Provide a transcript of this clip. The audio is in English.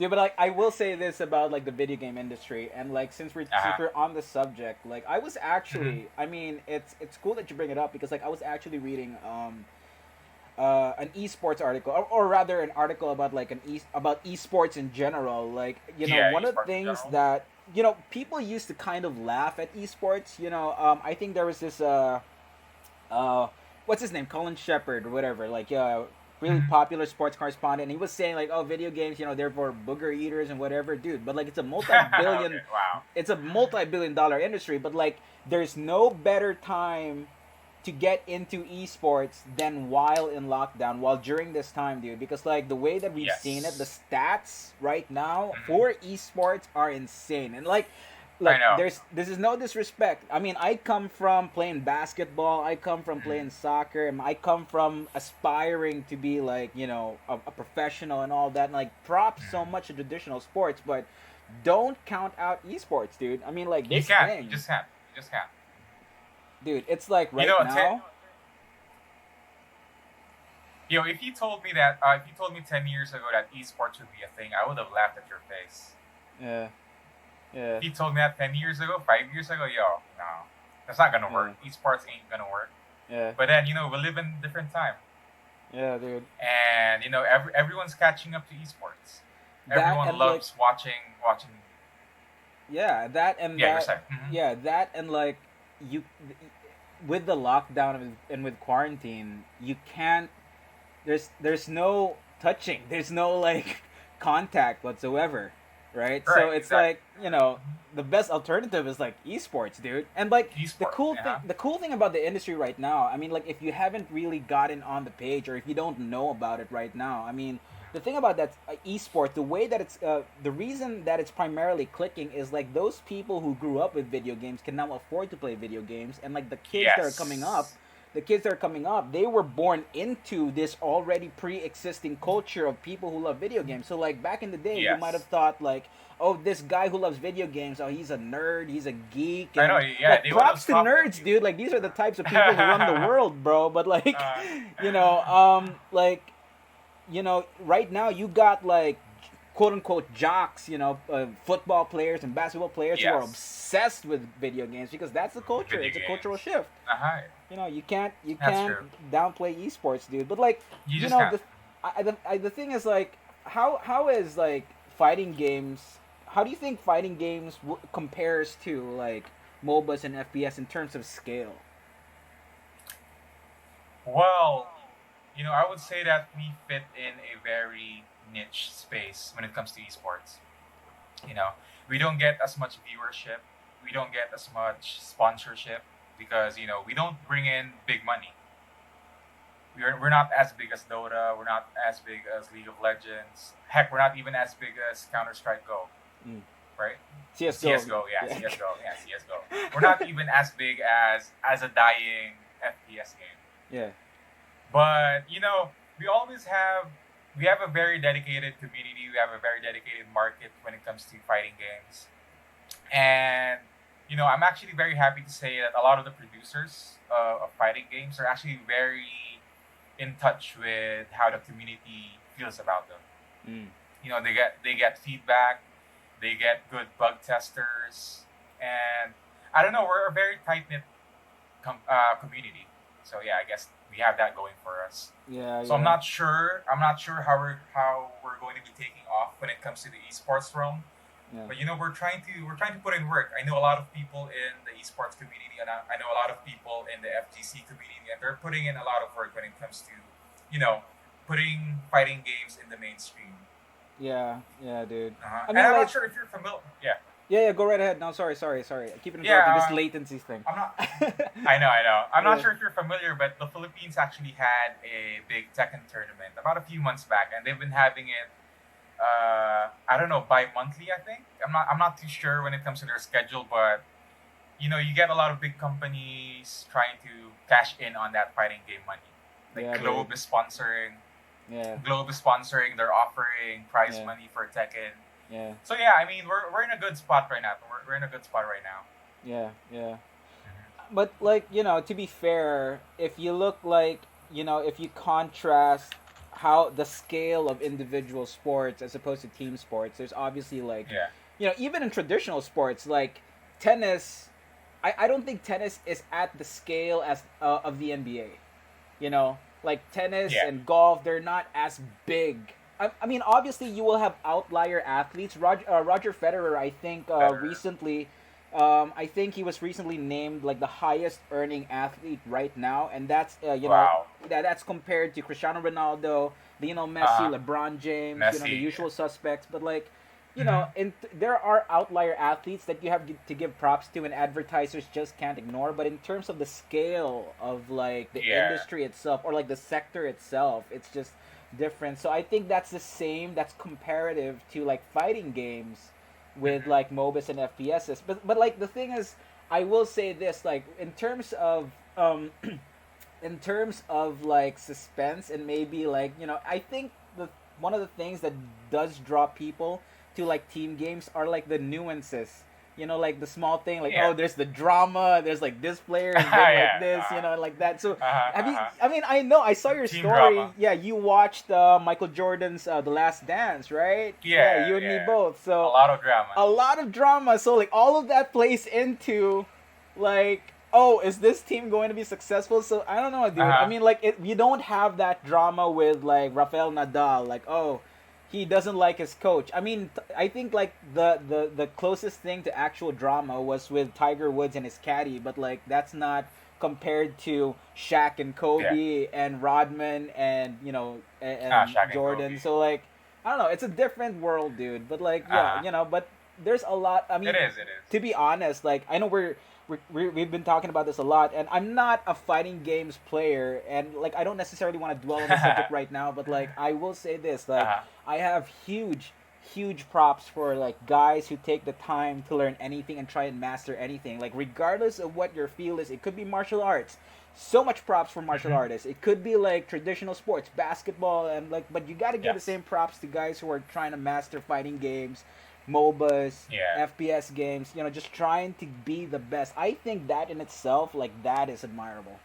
Yeah, but like I will say this about like the video game industry, and like since Uh-huh. we're on the subject, like I was Mm-hmm. actually, I mean, it's cool that you bring it up because like I was actually reading an esports article, or rather an article about like about esports in general. Like Yeah, one of the esports in things general. that people used to kind of laugh at esports. I think there was this uh, what's his name, Colin Shepard or whatever, like really Mm-hmm. popular sports correspondent. And he was saying like, oh, video games, they're for booger eaters and whatever, dude. But like, Okay. Wow. it's a multi-billion-dollar industry. But like, there's no better time to get into esports than while in lockdown, while during this time, dude. Because like the way that we've seen it, the Yes. stats right now Mm-hmm. for esports are insane. And like, I look, know. this is no disrespect. I mean, I come from playing basketball, I come from Mm-hmm. playing soccer, and I come from aspiring to be like, a professional and all that. And like, props so Mm-hmm. much to traditional sports, but don't count out esports, dude. I mean, like You this can't. You thing, just can't. You just can't. dude. It's like You right know, now. if you told me that, if you told me 10 years ago that esports would be a thing, I would have laughed at your face. Yeah, yeah, If you told me that 10 years ago, 5 years ago, yo, no, that's not gonna yeah, work. Esports ain't gonna work. yeah, But then, we live in a different time, yeah, dude. and everyone's catching up to esports. That Everyone and like, loves watching. yeah, that and Yeah, you're that, saying. Mm-hmm. yeah, that and like, you with the lockdown and with quarantine, you can't. There's no touching. There's no like contact whatsoever, right? So Right, it's exactly. like Mm-hmm. the best alternative is like esports, dude. And like Esports, yeah. the cool thing about the industry right now, I mean, like if you haven't really gotten on the page or if you don't know about it right now, I mean, the thing about that esports, the way that the reason that it's primarily clicking is like those people who grew up with video games can now afford to play video games, and like Yes. the kids that are coming up, they were born into this already pre-existing culture of people who love video games. So like back in the day, you might have Yes. thought like, oh, this guy who loves video games, oh, he's a nerd, he's a geek, I know. and Yeah, like they would have props to scoffed at nerds, you. dude. Like these are the types of people who run the world, bro. But like, uh, like right now you got like quote unquote jocks, football players and basketball players who are yes. obsessed with video games because that's the culture. Video It's a cultural games. shift. Uh-huh. You That's can't true. downplay esports, dude. But like, You you just know can't. the the thing is like, how is like fighting games? How do you think fighting games compares to like MOBAs and FPS in terms of scale? Well, I would say that we fit in a very niche space when it comes to esports. You know, we don't get as much viewership, we don't get as much sponsorship because we don't bring in big money. We're not as big as Dota. We're not as big as League of Legends. Heck, we're not even as big as Counter Strike Go, Mm. right? CS:GO. CS:GO, yeah, Yeah. CS:GO, yeah, CS:GO. We're not even as big as a dying FPS game. Yeah. But we have a very dedicated community. We have a very dedicated market when it comes to fighting games. And I'm actually very happy to say that a lot of the producers of fighting games are actually very in touch with how the community feels about them. Mm. They get feedback, they get good bug testers, and I don't know. We're a very tight knit community. So yeah, I guess we have that going for us. Yeah. So I'm Yeah. not sure. I'm not sure how we're going to be taking off when it comes to the esports realm. Yeah. But we're trying to put in work. I know a lot of people in the esports community, and I know a lot of people in the FGC community, and they're putting in a lot of work when it comes to, you know, putting fighting games in the mainstream. Yeah. Yeah, dude. Uh-huh. I And mean, I'm not like, sure if you're familiar. Yeah, yeah, yeah. Go right ahead. No, sorry. I keep interrupting this yeah. latency thing. I'm not. I know. I'm not Yeah. sure if you're familiar, but the Philippines actually had a big Tekken tournament about a few months back, and they've been having it. I don't know, bi-monthly. I think I'm not too sure when it comes to their schedule, but you get a lot of big companies trying to cash in on that fighting game money. Like Yeah, dude. Yeah. Globe is sponsoring. They're offering prize Yeah. money for Tekken. Yeah. So yeah, I mean we're in a good spot right now. We're in a good spot right now. Yeah. Yeah. Mhm. But like, to be fair, if you look like, if you contrast how the scale of individual sports as opposed to team sports. There's obviously like, Yeah. even in traditional sports like tennis, I don't think tennis is at the scale as of the NBA. Like tennis Yeah. and golf, they're not as big. I mean, obviously, you will have outlier athletes. Roger Federer, I think, Better. recently, I think he was recently named like the highest earning athlete right now, and that's Wow. that's compared to Cristiano Ronaldo, Lionel Messi, Uh huh. LeBron James, the Messi. usual suspects. But like, Mm-hmm. there are outlier athletes that you have to give props to, and advertisers just can't ignore. But in terms of the scale of like the Yeah. industry itself or like the sector itself, it's just different. So I think that's the same. That's comparative to like fighting games with Mm-hmm. like MOBAs and FPSs. But like the thing is, I will say this: like in terms of like suspense and maybe like I think the one of the things that does draw people to like team games are like the nuances, like the small thing, like, Yeah. oh, there's the drama, there's like this player has been like Yeah. this, like that. So Uh-huh. have you, Uh-huh. I mean, I know I saw your Team story. drama. Yeah, you watched Michael Jordan's The Last Dance, right? Yeah, Yeah. you and me Yeah. both. A So lot of drama. a lot of drama. So like all of that plays into like, oh, is this team going to be successful? So I don't know, dude. I Uh-huh. mean, like you don't have that drama with like Rafael Nadal. Like, oh, he doesn't like his coach. I mean, I think like the closest thing to actual drama was with Tiger Woods and his caddy, but like that's not compared to Shaq and Yeah. Kobe and Rodman and Ah, and Shaq and Jordan. Kobe. So like I don't know, it's a different world, dude. But like yeah, Uh-huh. but there's a lot. I It mean, is. It is. to be honest, like I know we've been talking about this a lot, and I'm not a fighting games player, and like I don't necessarily want to dwell on the subject right now, but like I will say this, like Uh-huh. I have huge props for like guys who take the time to learn anything and try and master anything, like regardless of what your field is. It could be martial arts. So much props for martial Mm-hmm. artists. It could be like traditional sports, basketball, and like, but you got to give the Yes. same props to guys who are trying to master fighting games, MOBAs, Yeah. FPS games, just trying to be the best. I think that in itself, like that is admirable.